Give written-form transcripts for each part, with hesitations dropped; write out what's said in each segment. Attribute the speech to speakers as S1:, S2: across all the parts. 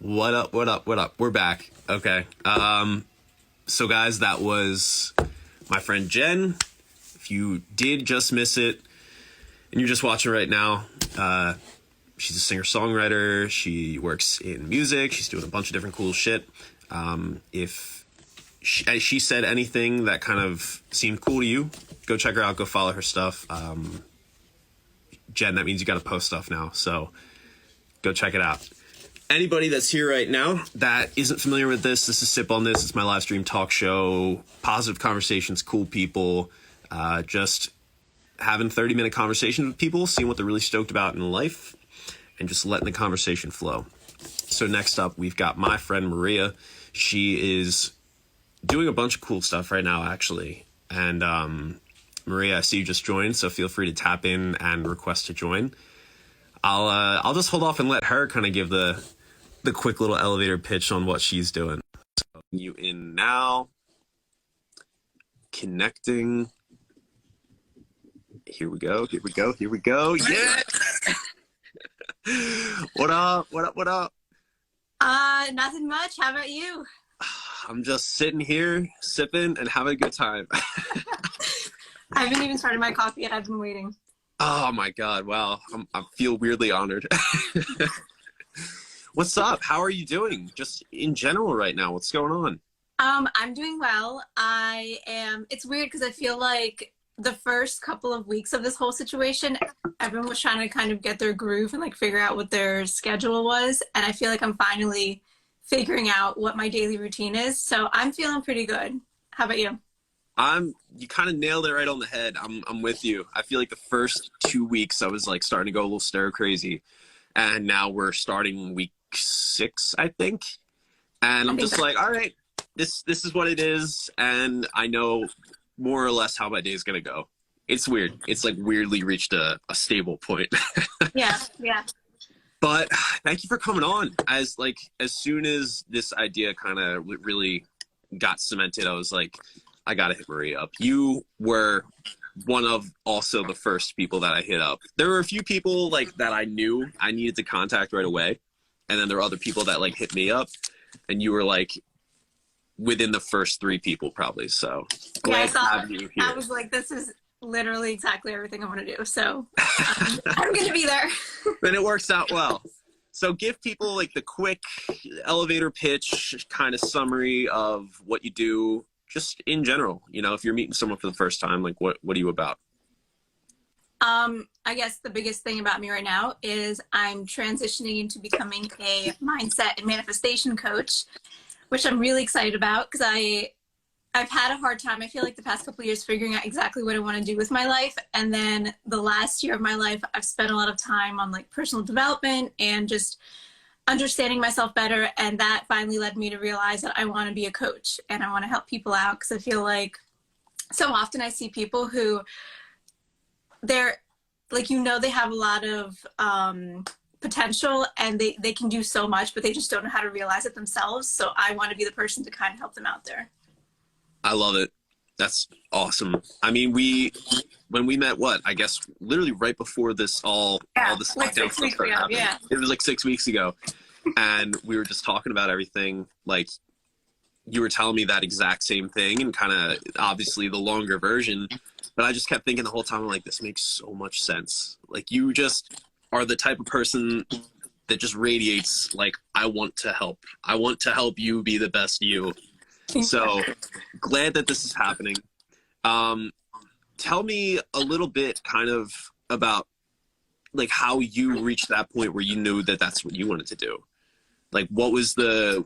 S1: What up, what up, what up? We're back. Okay. So guys, that was my friend Jen. If you did just miss it and you're just watching right now, she's a singer-songwriter. She works in music. She's doing a bunch of different cool shit. If she said anything that kind of seemed cool to you, go check her out. Go follow her stuff. Jen, that means you got to post stuff now. So go check it out. Anybody that's here right now that isn't familiar with this is Sip on This. It's my live stream talk show, positive conversations, cool people, just having 30-minute conversations with people, seeing what they're really stoked about in life, and just letting the conversation flow. So next up, we've got my friend Maria. She is doing a bunch of cool stuff right now, actually. And Maria, I see you just joined, so feel free to tap in and request to join. I'll just hold off and let her kind of give the quick little elevator pitch on what she's doing. So you in now, connecting. Here we go. Yeah. What up?
S2: Nothing much. How about you?
S1: I'm just sitting here, sipping and having a good time.
S2: I haven't even started my coffee yet. I've been waiting.
S1: Oh my God. Wow. I feel weirdly honored. What's up? How are you doing? Just in general right now, what's going on?
S2: I'm doing well. It's weird because I feel like the first couple of weeks of this whole situation, everyone was trying to kind of get their groove and like figure out what their schedule was. And I feel like I'm finally figuring out what my daily routine is. So I'm feeling pretty good. How about you?
S1: You kind of nailed it right on the head. I'm with you. I feel like the first 2 weeks I was like starting to go a little stir crazy, and now we're starting week 6, I think. And I'm just like, all right, this is what it is, and I know more or less how my day is gonna go. It's weird. It's like weirdly reached a stable point.
S2: Yeah.
S1: But thank you for coming on. As soon as this idea kind of really got cemented, I was like, I gotta hit Maria up. You were one of also the first people that I hit up. There were a few people like that I knew I needed to contact right away, and then there were other people that like hit me up, and you were like within the first 3 people probably. So glad to have you here.
S2: I was like, this is literally exactly everything I want to do. So I'm gonna be there.
S1: Then it works out well. So give people like the quick elevator pitch kind of summary of what you do. Just in general, if you're meeting someone for the first time, like what are you about?
S2: I guess the biggest thing about me right now is I'm transitioning into becoming a mindset and manifestation coach, which I'm really excited about because I've had a hard time. I feel like the past couple of years figuring out exactly what I want to do with my life. And then the last year of my life, I've spent a lot of time on like personal development and just understanding myself better, and that finally led me to realize that I want to be a coach and I want to help people out, because I feel like so often I see people who they're like, they have a lot of potential and they can do so much, but they just don't know how to realize it themselves. So I want to be the person to kind of help them out there.
S1: I love it. That's awesome. I mean, when we met, I guess literally right before this all this
S2: like
S1: lockdown stuff started happening. Yeah. It was like 6 weeks ago, and we were just talking about everything. Like, you were telling me that exact same thing, and kind of obviously the longer version. But I just kept thinking the whole time, like, this makes so much sense. Like, you just are the type of person that just radiates like, I want to help. I want to help you be the best you. So glad that this is happening. Tell me a little bit kind of about like how you reached that point where you knew that that's what you wanted to do. Like, what was the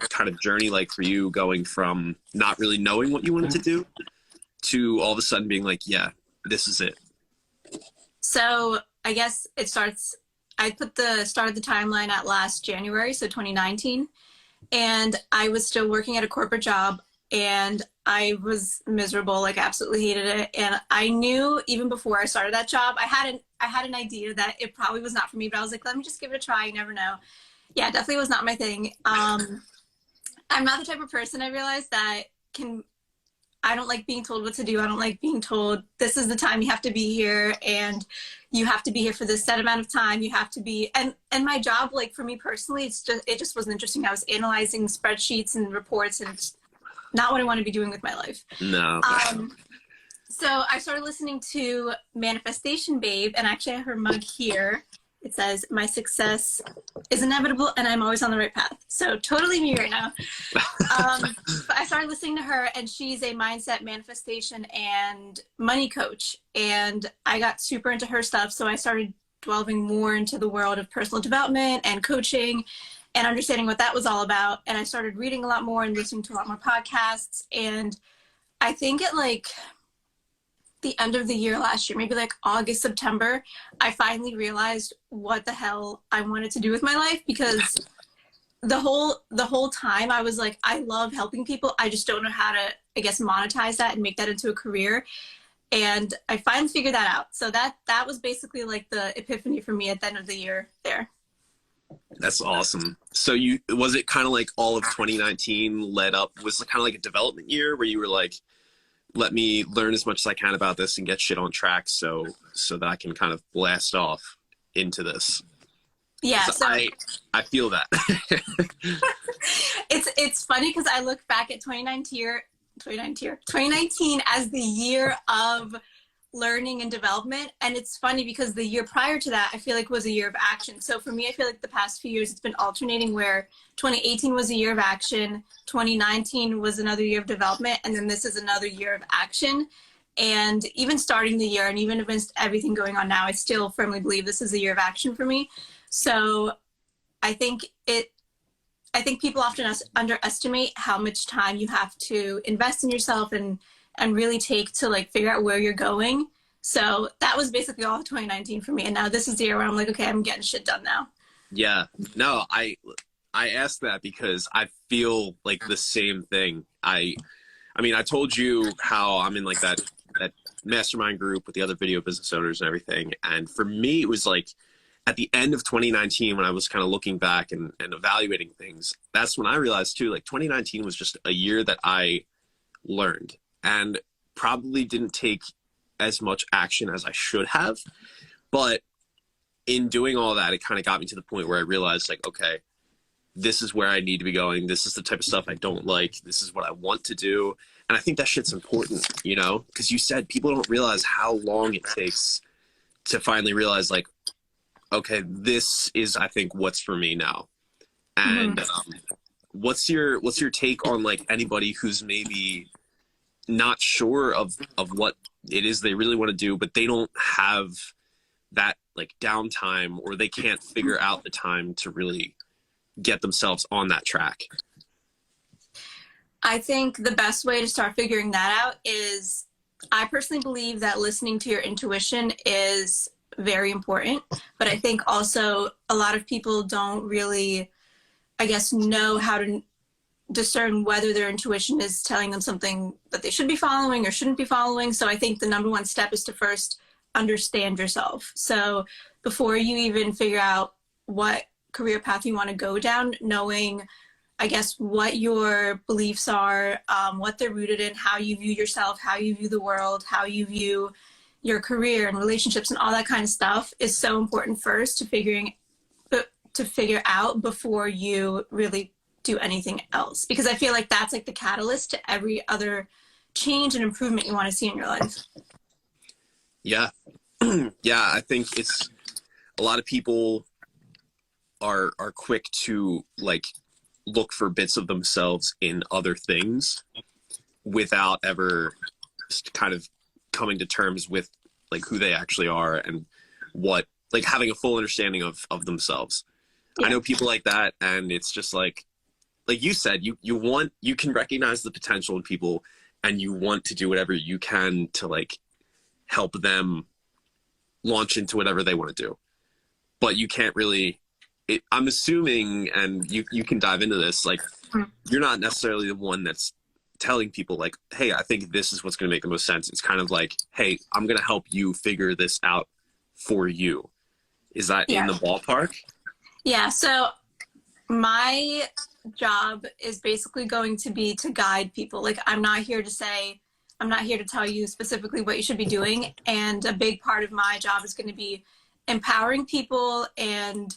S1: kind of journey like for you, going from not really knowing what you wanted to do to all of a sudden being like, yeah, this is it?
S2: So I guess I started the timeline at last January, so 2019. And I was still working at a corporate job, and I was miserable, like absolutely hated it. And I knew even before I started that job, I had an idea that it probably was not for me, but I was like, let me just give it a try. You never know. Yeah, definitely was not my thing. I'm not the type of person, I realized, that can I don't like being told what to do. I don't like being told this is the time you have to be here and you have to be here for this set amount of time. You have to be, and my job, like for me personally, it just wasn't interesting. I was analyzing spreadsheets and reports, and it's not what I want to be doing with my life.
S1: No.
S2: So I started listening to Manifestation Babe, and actually I have her mug here. It says, "My success is inevitable and I'm always on the right path." So totally me right now. But I started listening to her, and she's a mindset, manifestation, and money coach. And I got super into her stuff. So I started delving more into the world of personal development and coaching and understanding what that was all about. And I started reading a lot more and listening to a lot more podcasts. And I think at like the end of the year last year, maybe like August, September, I finally realized what the hell I wanted to do with my life, because the whole time I was like, I love helping people. I just don't know how to, I guess, monetize that and make that into a career. And I finally figured that out. So that was basically like the epiphany for me at the end of the year there.
S1: That's awesome. So was it kind of like all of 2019 led up, was it kind of like a development year where you were like, let me learn as much as I can about this and get shit on track so that I can kind of blast off into this?
S2: Yeah, so
S1: I feel that.
S2: It's funny because I look back at 2019 as the year of learning and development, and it's funny because the year prior to that I feel like was a year of action. So for me, I feel like the past few years it's been alternating, where 2018 was a year of action, 2019 was another year of development, and then this is another year of action. And even starting the year, and even amidst everything going on now, I still firmly believe this is a year of action for me. So I think people often underestimate how much time you have to invest in yourself and really take to like figure out where you're going. So that was basically all of 2019 for me. And now this is the year where I'm like, okay, I'm getting shit done now.
S1: Yeah, no, I asked that because I feel like the same thing. I mean, I told you how I'm in like that mastermind group with the other video business owners and everything. And for me, it was like at the end of 2019, when I was kind of looking back and evaluating things, that's when I realized too, like 2019 was just a year that I learned and probably didn't take as much action as I should have. But in doing all that, it kind of got me to the point where I realized like, okay, this is where I need to be going. This is the type of stuff I don't like. This is what I want to do. And I think that shit's important, you know, because you said people don't realize how long it takes to finally realize like, okay, this is, I think, what's for me now. And what's your take on like anybody who's maybe not sure of what it is they really want to do, but they don't have that like downtime, or they can't figure out the time to really get themselves on that track?
S2: I think the best way to start figuring that out is, I personally believe that listening to your intuition is very important, but I think also a lot of people don't really, I guess, know how to discern whether their intuition is telling them something that they should be following or shouldn't be following. So I think the number one step is to first understand yourself. So before you even figure out what career path you want to go down, knowing, I guess, what your beliefs are, what they're rooted in, how you view yourself, how you view the world, how you view your career and relationships and all that kind of stuff is so important first to figure out before you really do anything else. Because I feel like that's like the catalyst to every other change and improvement you want to see in your life.
S1: Yeah. Yeah, I think it's a lot of people are quick to like look for bits of themselves in other things without ever just kind of coming to terms with like who they actually are and what, like having a full understanding of themselves. Yeah. I know people like that, and it's just like you said, you can recognize the potential in people, and you want to do whatever you can to like help them launch into whatever they want to do. But you can't really, I'm assuming, and you can dive into this, like you're not necessarily the one that's telling people like, hey, I think this is what's going to make the most sense. It's kind of like, hey, I'm going to help you figure this out for you. Is that in the ballpark?
S2: Yeah. So my job is basically going to be to guide people. Like, I'm not here to say, I'm not here to tell you specifically what you should be doing. And a big part of my job is going to be empowering people and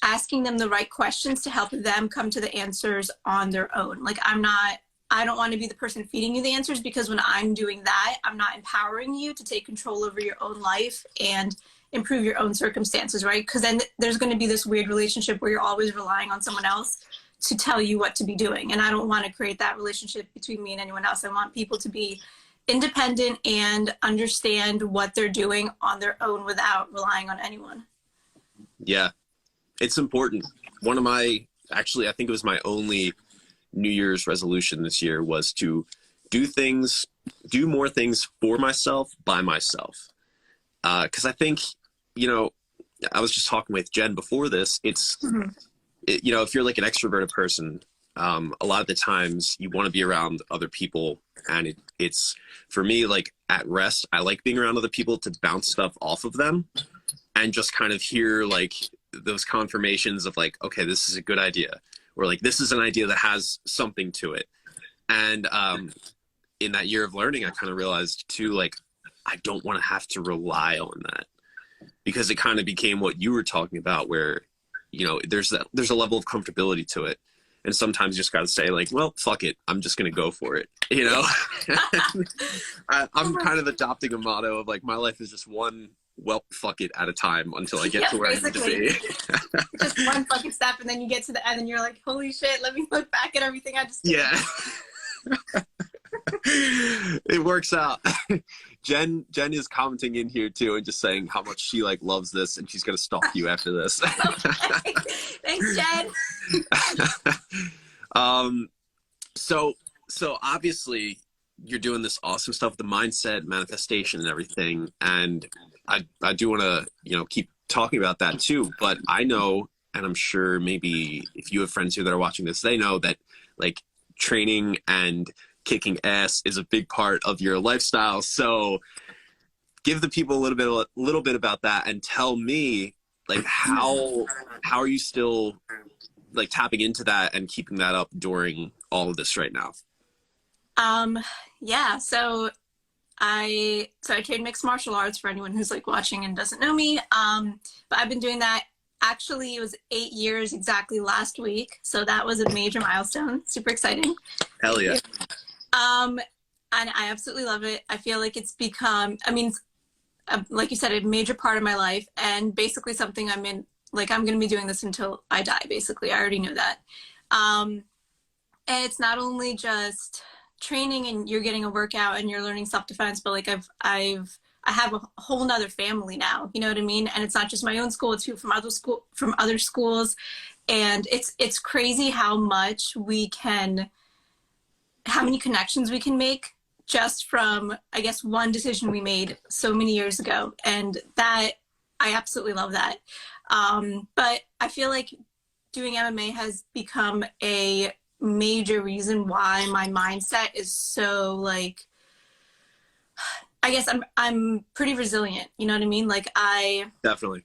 S2: asking them the right questions to help them come to the answers on their own. Like I don't want to be the person feeding you the answers, because when I'm doing that, I'm not empowering you to take control over your own life and improve your own circumstances, right? Because then there's going to be this weird relationship where you're always relying on someone else to tell you what to be doing. And I don't want to create that relationship between me and anyone else. I want people to be independent and understand what they're doing on their own without relying on anyone.
S1: Yeah, it's important. One of my, actually, I think it was my only New Year's resolution this year was to do more things for myself, by myself. Because I think, you know, I was just talking with Jen before this, you know, if you're like an extroverted person, a lot of the times you want to be around other people, and it's for me, like at rest, I like being around other people to bounce stuff off of them and just kind of hear like those confirmations of like, okay, this is a good idea, or like this is an idea that has something to it. And in that year of learning, I kind of realized too, like I don't want to have to rely on that, because it kind of became what you were talking about, where, you know, there's a level of comfortability to it. And sometimes you just got to say like, well, fuck it, I'm just going to go for it. You know, I'm kind of adopting a motto of like, my life is just one, well, fuck it at a time until I get to where
S2: basically.
S1: I need to
S2: be. Just one fucking step, and then you get to the end and you're like, holy shit, let me look back at everything I just did.
S1: Yeah. It works out. Jen is commenting in here too and just saying how much she like loves this, and she's gonna stalk you after this.
S2: Okay. Thanks, Jen.
S1: So obviously you're doing this awesome stuff, the mindset, manifestation, and everything, and I do want to, you know, keep talking about that too. But I know, and I'm sure maybe if you have friends here that are watching this, they know that like training and kicking ass is a big part of your lifestyle. So give the people a little bit about that, and tell me like how are you still like tapping into that and keeping that up during all of this right now?
S2: Yeah, so I train mixed martial arts, for anyone who's like watching and doesn't know me. But I've been doing that. Actually, it was 8 years exactly last week. So that was a major milestone. Super exciting.
S1: Hell yeah.
S2: And I absolutely love it. I feel like it's become, I mean, like you said, a major part of my life, and basically something I'm in, like I'm going to be doing this until I die, basically. I already know that. And it's not only just training and you're getting a workout and you're learning self-defense, but like I have a whole nother family now, you know what I mean? And it's not just my own school, it's people from other schools. And it's crazy how many connections we can make just from, I guess, one decision we made so many years ago. And that, I absolutely love that. But I feel like doing MMA has become a major reason why my mindset is so like, I guess I'm pretty resilient, you know what I mean? Like
S1: Definitely.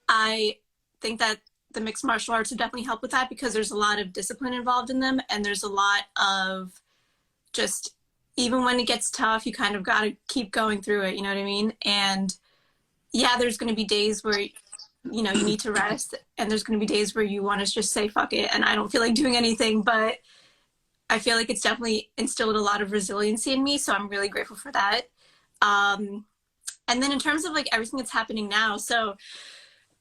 S2: I think that the mixed martial arts have definitely helped with that, because there's a lot of discipline involved in them, and there's a lot of just, even when it gets tough, you kind of got to keep going through it, you know what I mean? And yeah, there's going to be days where, you know, you need to rest, and there's going to be days where you want to just say fuck it and I don't feel like doing anything, but I feel like it's definitely instilled a lot of resiliency in me, so I'm really grateful for that. And then in terms of like everything that's happening now, so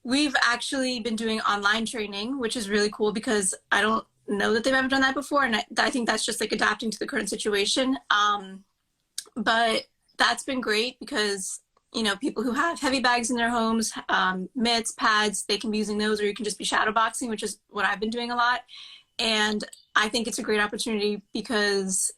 S2: we've actually been doing online training, which is really cool, because I don't know that they've ever done that before, and I think that's just like adapting to the current situation. But that's been great because, you know, people who have heavy bags in their homes, mitts, pads, they can be using those, or you can just be shadow boxing, which is what I've been doing a lot. And I think it's a great opportunity because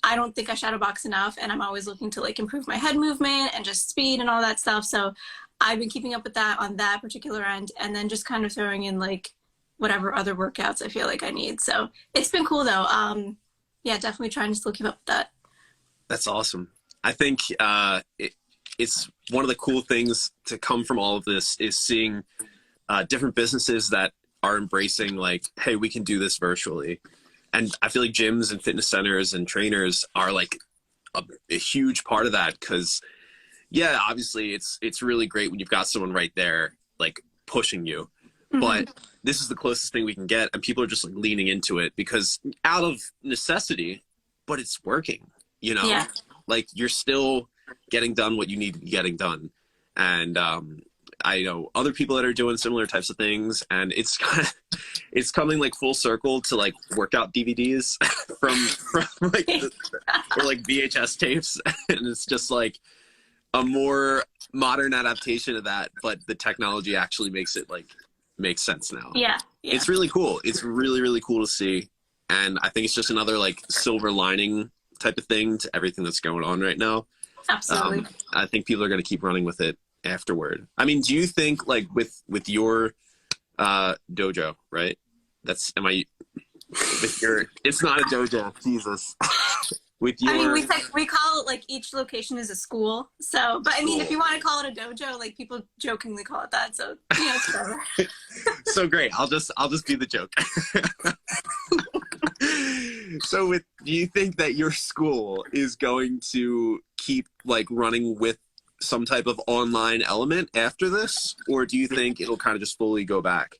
S2: I don't think I shadow box enough, and I'm always looking to like improve my head movement and just speed and all that stuff. So I've been keeping up with that on that particular end, and then just kind of throwing in like whatever other workouts I feel like I need. So it's been cool though. Yeah, definitely trying to still keep up with that.
S1: That's awesome. I think it's one of the cool things to come from all of this is seeing different businesses that are embracing like, hey, we can do this virtually. And I feel like gyms and fitness centers and trainers are like a huge part of that, because yeah, obviously it's really great when you've got someone right there like pushing you, but this is the closest thing we can get, and people are just like leaning into it because out of necessity, but it's working, you know.
S2: Yeah.
S1: Like you're still getting done what you need to be getting done, and I know other people that are doing similar types of things, and it's kind of, it's coming like full circle to like workout DVDs from like or like VHS tapes, and it's just like a more modern adaptation of that, but the technology actually makes it like makes sense now.
S2: Yeah.
S1: It's really cool. It's really, really cool to see, and I think it's just another like silver lining type of thing to everything that's going on right now.
S2: Absolutely.
S1: I think people are going to keep running with it afterward. I mean, do you think like with your dojo, right? That's with your, it's not a dojo, Jesus. With your,
S2: I mean, we call it like each location is a school. So, but I mean, if you want to call it a dojo, like people jokingly call it that. So, you know, it's whatever.
S1: So great. I'll just be the joke. So do you think that your school is going to keep like running with some type of online element after this, or do you think it'll kind of just fully go back?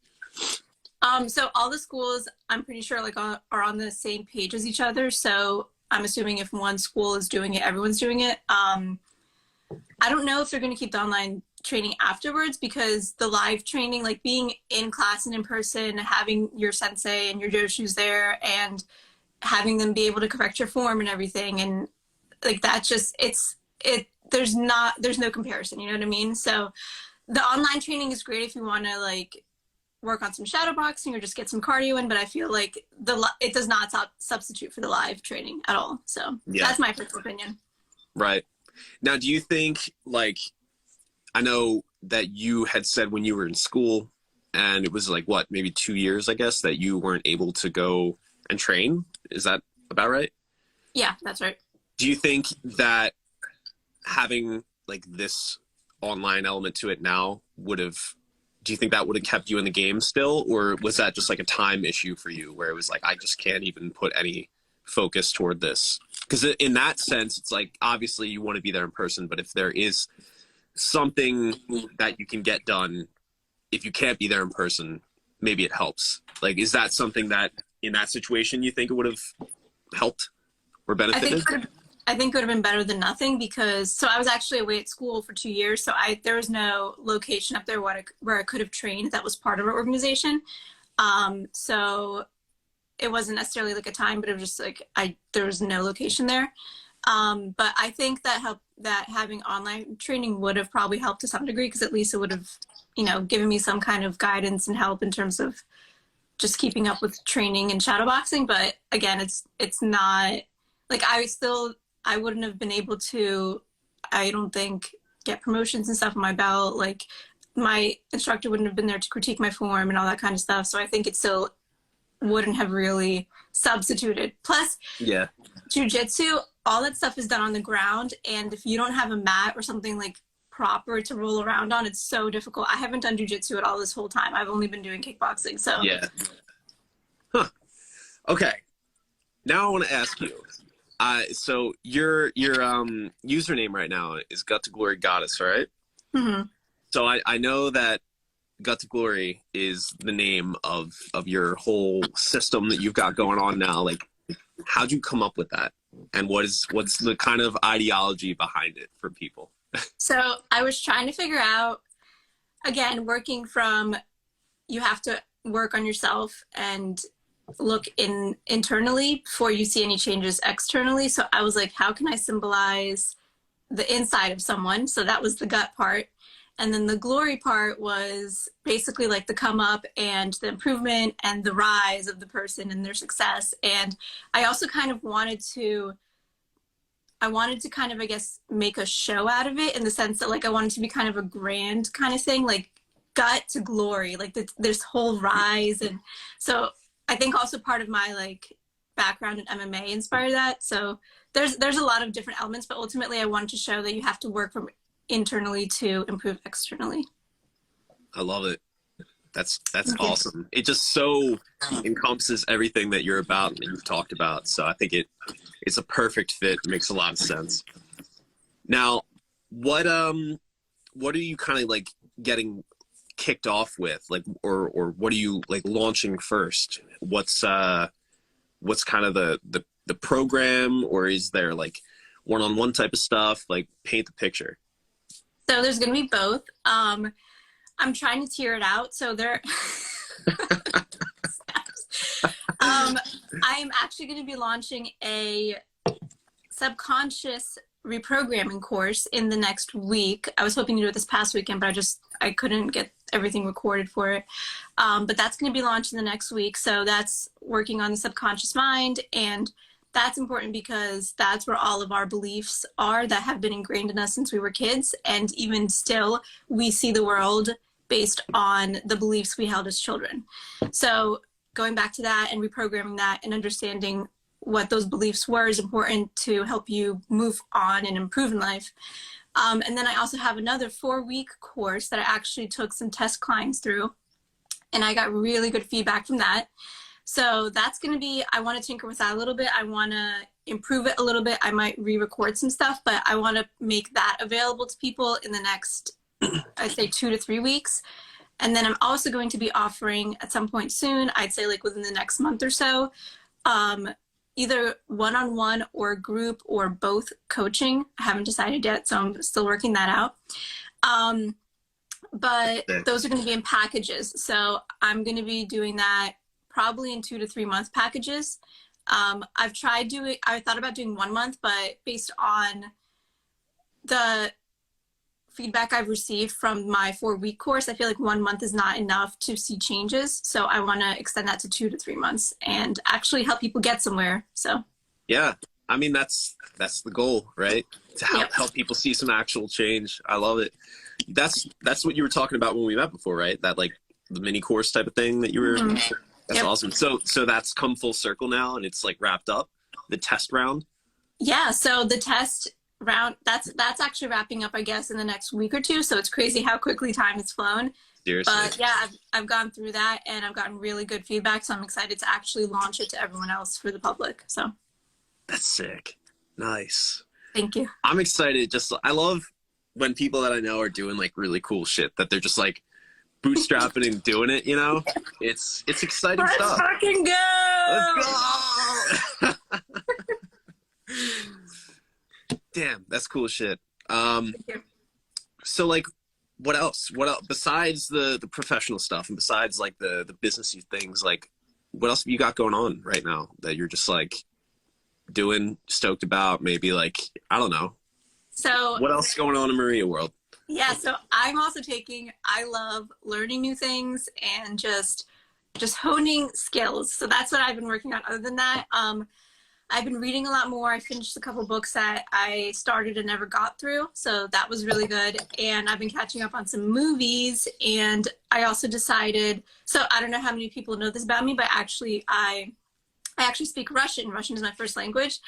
S2: So all the schools, I'm pretty sure like are on the same page as each other. So I'm assuming if one school is doing it, everyone's doing it. I don't know if they're going to keep the online training afterwards, because the live training, like being in class and in person, having your sensei and your joshus there and having them be able to correct your form and everything. And like, that just, there's no comparison, you know what I mean? So the online training is great if you want to like work on some shadow boxing or just get some cardio in, but I feel like it does not substitute for the live training at all. So yeah, that's my personal opinion.
S1: Right. Now, do you think, like, I know that you had said when you were in school, and it was like, what, maybe 2 years, I guess, that you weren't able to go and train. Is that about right?
S2: Yeah, that's right.
S1: Do you think that having like this online element to it now do you think that would have kept you in the game still, or was that just like a time issue for you where it was like, I just can't even put any focus toward this? Because in that sense, it's like, obviously you want to be there in person, but if there is something that you can get done, if you can't be there in person, maybe it helps. Like, is that something that in that situation you think it would have helped or benefited?
S2: I think it would have been better than nothing, because I was actually away at school for 2 years. So there was no location up there where I could have trained that was part of our organization. So it wasn't necessarily like a time, but it was just like, there was no location there. But I think that having online training would have probably helped to some degree, because at least it would have, you know, given me some kind of guidance and help in terms of just keeping up with training and shadowboxing. But again, it's not like I wouldn't have been able to, I don't think, get promotions and stuff on my belt. Like, my instructor wouldn't have been there to critique my form and all that kind of stuff. So I think it still wouldn't have really substituted. Plus, yeah, jiu-jitsu, all that stuff is done on the ground. And if you don't have a mat or something like proper to roll around on, it's so difficult. I haven't done jiu-jitsu at all this whole time. I've only been doing kickboxing. So
S1: yeah. Huh. Okay. Now I want to ask you. So your username right now is Gut to Glory Goddess, right? Mm-hmm. So I know that Gut to Glory is the name of your whole system that you've got going on now. Like, how'd you come up with that? And what's the kind of ideology behind it for people?
S2: So I was trying to figure out, again, working from, you have to work on yourself and look internally before you see any changes externally. So I was like, how can I symbolize the inside of someone? So that was the gut part. And then the glory part was basically like the come up and the improvement and the rise of the person and their success. And I also kind of wanted to kind of, I guess, make a show out of it, in the sense that like I wanted to be kind of a grand kind of thing, like gut to glory, like this whole rise. And so I think also part of my like background in MMA inspired that. So there's a lot of different elements, but ultimately I wanted to show that you have to work from internally to improve externally.
S1: I love it. That's awesome. It just so encompasses everything that you're about and you've talked about. So I think it's a perfect fit. It makes a lot of sense. Now, what are you kind of like getting kicked off with, like, or what are you like launching first? What's kind of the program, or is there like one-on-one type of stuff? Like, paint the picture.
S2: So there's going to be both. I'm trying to tier it out. So there, I'm actually going to be launching a subconscious reprogramming course in the next week. I was hoping to do it this past weekend, but I couldn't get everything recorded for it. But that's going to be launched in the next week. So that's working on the subconscious mind, and that's important because that's where all of our beliefs are that have been ingrained in us since we were kids. And even still, we see the world based on the beliefs we held as children. So going back to that and reprogramming that and understanding what those beliefs were is important to help you move on and improve in life. And then I also have another 4-week course that I actually took some test clients through, and I got really good feedback from that. So that's going to be, I want to tinker with that a little bit. I want to improve it a little bit. I might re-record some stuff, but I want to make that available to people in the next, I'd say 2 to 3 weeks. And then I'm also going to be offering at some point soon, I'd say like within the next month or so, either one-on-one or group or both coaching. I haven't decided yet, so I'm still working that out. But those are going to be in packages. So I'm going to be doing that probably in 2 to 3 month packages. I thought about doing 1 month, but based on the feedback I've received from my 4-week course, I feel like 1 month is not enough to see changes. So I want to extend that to 2 to 3 months and actually help people get somewhere. So yeah,
S1: I mean, that's the goal, right? To help people see some actual change. I love it. That's what you were talking about when we met before, right? That like the mini course type of thing that you were. That's awesome. So that's come full circle now, and it's like wrapped up, the test round.
S2: Yeah. So the test round, that's actually wrapping up, I guess, in the next week or two. So it's crazy how quickly time has flown.
S1: Seriously.
S2: But yeah, I've gone through that and I've gotten really good feedback. So I'm excited to actually launch it to everyone else for the public. So
S1: that's sick. Nice.
S2: Thank you.
S1: I'm excited. I love when people that I know are doing like really cool shit, that they're just like bootstrapping and doing it, you know? It's exciting stuff.
S2: Let's fucking go!
S1: Let's go! Damn, that's cool shit.
S2: Thank you.
S1: So like, what else besides the professional stuff and besides like the businessy things, like what else have you got going on right now that you're just like doing, stoked about? Maybe like, I don't know.
S2: So
S1: what else is going on in Maria world?
S2: Yeah, so I'm also I love learning new things and just honing skills. So that's what I've been working on. Other than that, I've been reading a lot more. I finished a couple books that I started and never got through. So that was really good. And I've been catching up on some movies. And I also decided, so I don't know how many people know this about me, but I actually speak Russian. Russian is my first language.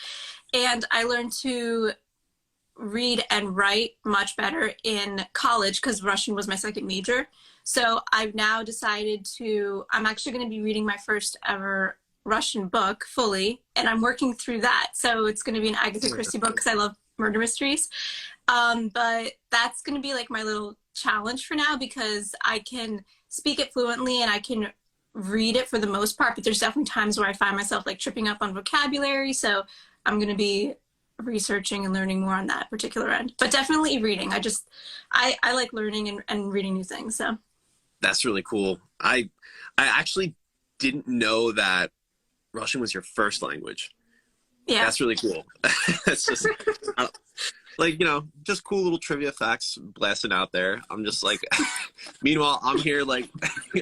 S2: And I learned to read and write much better in college because Russian was my second major. So I've now decided I'm actually going to be reading my first ever Russian book fully, and I'm working through that. So it's going to be an Agatha Christie book because I love murder mysteries. But that's going to be like my little challenge for now because I can speak it fluently and I can read it for the most part, but there's definitely times where I find myself like tripping up on vocabulary. So I'm going to be researching and learning more on that particular end, but definitely reading. I like learning and reading new things. So
S1: that's really cool. I actually didn't know that Russian was your first language.
S2: Yeah,
S1: that's really cool. That's just like, you know, just cool little trivia facts blasting out there. I'm just like, meanwhile, I'm here like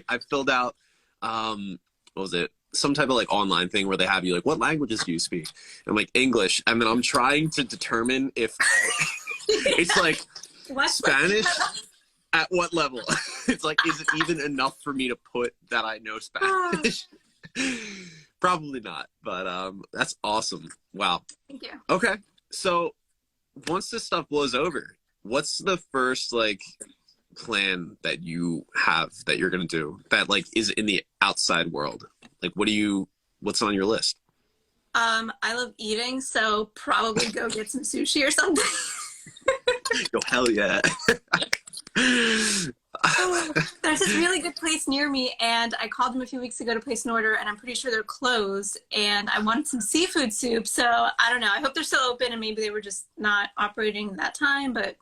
S1: I filled out what was it? Some type of like online thing where they have you like, what languages do you speak? I'm like, English. And then I'm trying to determine if it's like Spanish at what level? It's like, is it even enough for me to put that I know Spanish? Probably not, but that's awesome. Wow.
S2: Thank you.
S1: Okay. So once this stuff blows over, what's the first like plan that you have that you're going to do that like is in the outside world? Like, what's on your list?
S2: I love eating, so probably go get some sushi or something.
S1: Yo, hell yeah.
S2: There's this really good place near me, and I called them a few weeks ago to place an order, and I'm pretty sure they're closed, and I wanted some seafood soup, so I don't know. I hope they're still open, and maybe they were just not operating that time, but...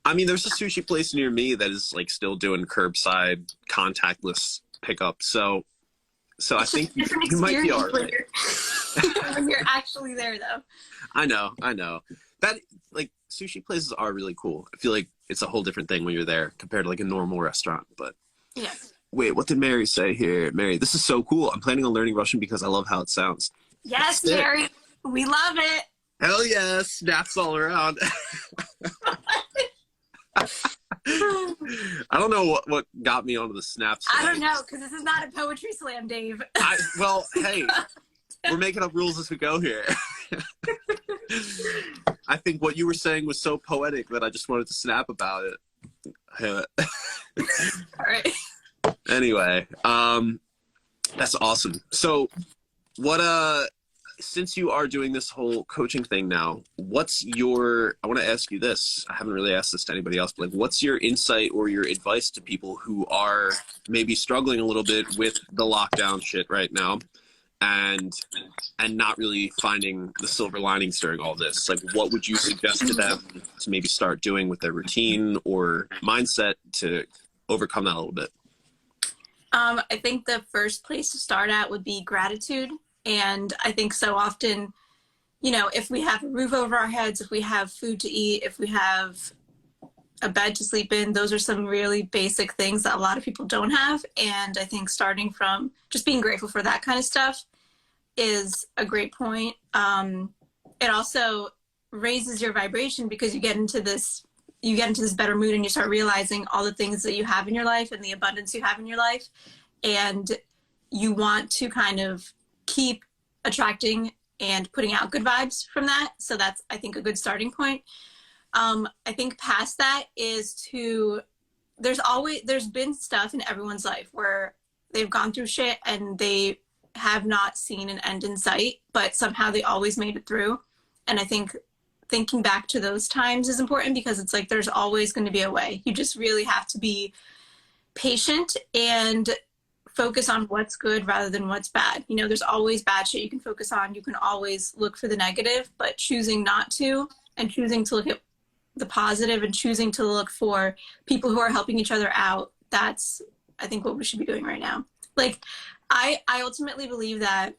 S1: I mean, there's a sushi place near me that is like still doing curbside contactless pickup, so I think you might be all right.
S2: When you're actually there, though.
S1: I know. That, like, sushi places are really cool. I feel like it's a whole different thing when you're there compared to, like, a normal restaurant, but...
S2: Yeah.
S1: Wait, what did Mary say here? Mary, this is so cool. I'm planning on learning Russian because I love how it sounds.
S2: Yes, Mary. We love it.
S1: Hell yeah. Snaps all around. I don't know what got me onto the snaps.
S2: I don't know, because this is not a poetry slam, Dave.
S1: Well, hey, we're making up rules as we go here. I think what you were saying was so poetic that I just wanted to snap about it.
S2: All right.
S1: Anyway, that's awesome. So since you are doing this whole coaching thing now, I want to ask you this. I haven't really asked this to anybody else, but like, what's your insight or your advice to people who are maybe struggling a little bit with the lockdown shit right now and not really finding the silver linings during all this? Like, what would you suggest to them to maybe start doing with their routine or mindset to overcome that a little bit?
S2: I think the first place to start at would be gratitude. And I think so often, if we have a roof over our heads, if we have food to eat, if we have a bed to sleep in, those are some really basic things that a lot of people don't have. And I think starting from just being grateful for that kind of stuff is a great point. It also raises your vibration because you get into this better mood and you start realizing all the things that you have in your life and the abundance you have in your life. And you want to kind of keep attracting and putting out good vibes from that. So that's, I think, a good starting point. I think past that is there's been stuff in everyone's life where they've gone through shit and they have not seen an end in sight, but somehow they always made it through. And I think thinking back to those times is important because it's like there's always going to be a way. You just really have to be patient and focus on what's good rather than what's bad. There's always bad shit you can focus on. You can always look for the negative, but choosing not to and choosing to look at the positive and choosing to look for people who are helping each other out, that's, I think, what we should be doing right now. Like, I ultimately believe that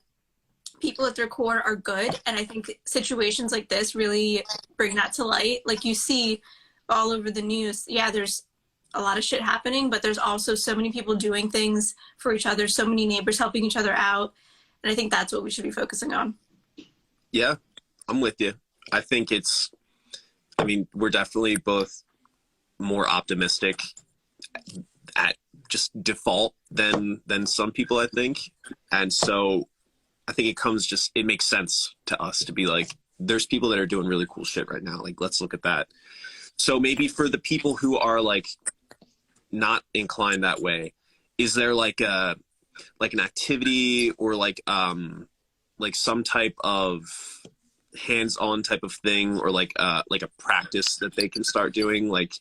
S2: people at their core are good, and I think situations like this really bring that to light. Like, you see all over the news, yeah, there's a lot of shit happening, but there's also so many people doing things for each other, so many neighbors helping each other out, and I think that's what we should be focusing on. Yeah,
S1: I'm with you. I think we're definitely both more optimistic at just default than some people, I think. And so I think it makes sense to us to be like, there's people that are doing really cool shit right now. Like, let's look at that. So maybe for the people who are like not inclined that way, is there like an activity or like some type of hands-on type of thing or like a practice that they can start doing? Like,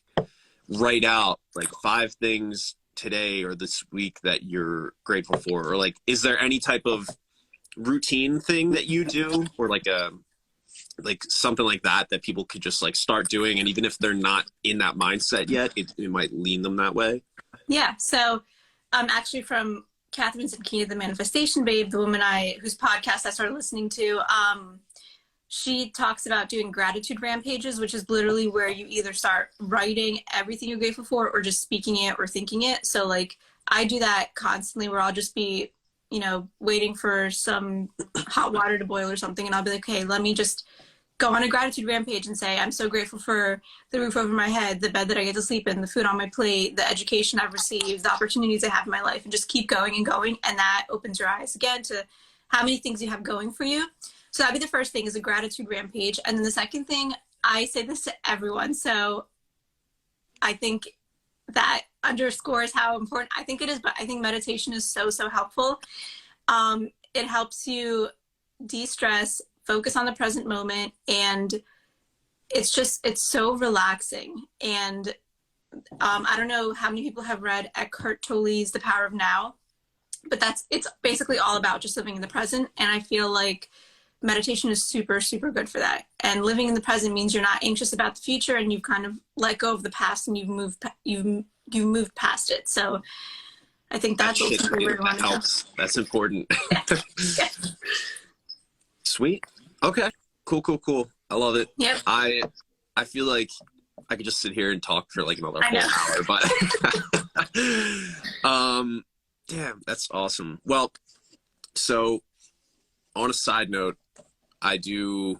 S1: write out like 5 things today or this week that you're grateful for, or like, is there any type of routine thing that you do, or like something like that people could just like start doing, and even if they're not in that mindset yet, it might lean them that way?
S2: Yeah. So actually from Catherine Zankina, the Manifestation Babe, the woman whose podcast I started listening to, she talks about doing gratitude rampages, which is literally where you either start writing everything you're grateful for or just speaking it or thinking it. So like, I do that constantly where I'll just be, waiting for some hot water to boil or something. And I'll be like, okay, let me just go on a gratitude rampage and say, I'm so grateful for the roof over my head, the bed that I get to sleep in, the food on my plate, the education I've received, the opportunities I have in my life, and just keep going and going. And that opens your eyes again to how many things you have going for you. So that'd be the first thing, is a gratitude rampage. And then the second thing, I say this to everyone. So I think that underscores how important I think it is, but I think meditation is so, so helpful. It helps you de-stress, focus on the present moment, and it's so relaxing. And I don't know how many people have read Eckhart Tolle's The Power of Now, but it's basically all about just living in the present. And I feel like meditation is super, super good for that. And living in the present means you're not anxious about the future, and you've kind of let go of the past, and you've moved past it. So I think that's ultimately where we want to go.
S1: That's important.
S2: Yeah.
S1: Sweet. Okay. Cool. I love it.
S2: Yep.
S1: I feel like I could just sit here and talk for like another whole hour, but damn, that's awesome. Well, so on a side note, I do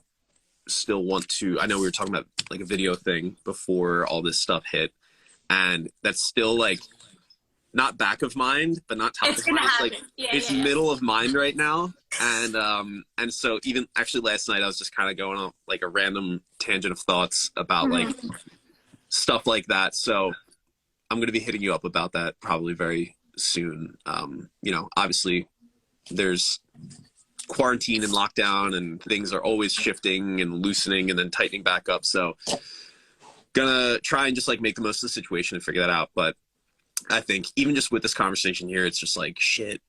S1: still want to, I know we were talking about like a video thing before all this stuff hit, and that's still like not back of mind, but not top of mind. It's like it's middle of mind right now. And so even actually last night I was just kind of going on like a random tangent of thoughts about like stuff like that. So I'm going to be hitting you up about that probably very soon. You know, obviously there's quarantine and lockdown, and things are always shifting and loosening and then tightening back up. So gonna try and just like make the most of the situation and figure that out. But I think even just with this conversation here, it's just like, shit,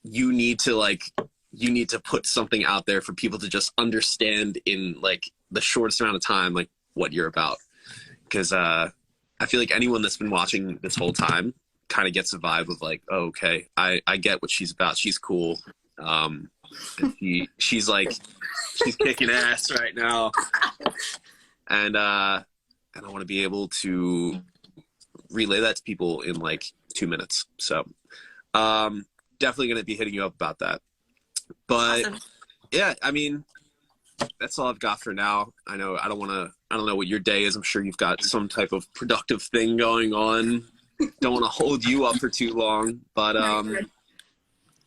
S1: you need to put something out there for people to just understand in like the shortest amount of time, like what you're about. Cause, I feel like anyone that's been watching this whole time kind of gets a vibe of like, oh, okay, I get what she's about. She's cool. She's kicking ass right now. And I want to be able to relay that to people in like 2 minutes. So, definitely going to be hitting you up about that. But awesome. Yeah, I mean, that's all I've got for now. I know I don't know what your day is. I'm sure you've got some type of productive thing going on. Don't want to hold you up for too long, but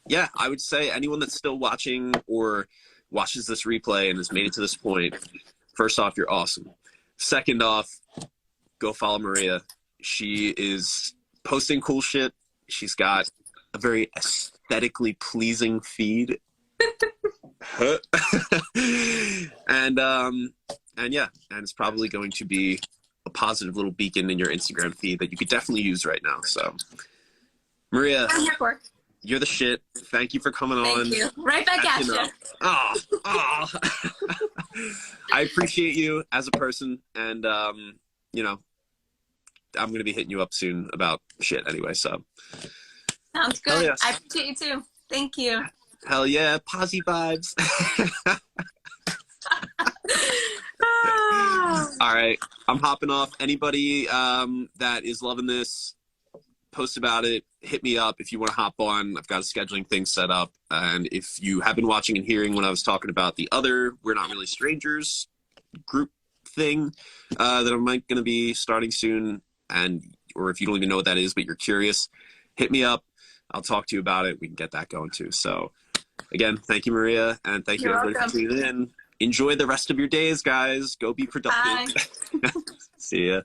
S1: yeah, I would say anyone that's still watching or watches this replay and has made it to this point, first off, you're awesome. Second off, go follow Maria. She is posting cool shit. She's got a very aesthetically pleasing feed. And yeah, and it's probably going to be a positive little beacon in your Instagram feed that you could definitely use right now. So Maria,
S2: I'm here for.
S1: You're the shit. Thank you for coming on.
S2: Thank you. Right back at you.
S1: I appreciate you as a person, and you know, I'm gonna be hitting you up soon about shit anyway. So
S2: sounds good. Yes. I appreciate you too. Thank you.
S1: Hell yeah, posse vibes. All right, I'm hopping off. Anybody that is loving this, post about it, hit me up if you want to hop on. I've got a scheduling thing set up. And if you have been watching and hearing when I was talking about the other We're Not Really Strangers group thing that I'm going to be starting soon, or if you don't even know what that is but you're curious, hit me up. I'll talk to you about it. We can get that going too. So again, thank you, Maria, and thank you everybody for tuning in. Enjoy the rest of your days, guys. Go be productive.
S2: Bye.
S1: See ya.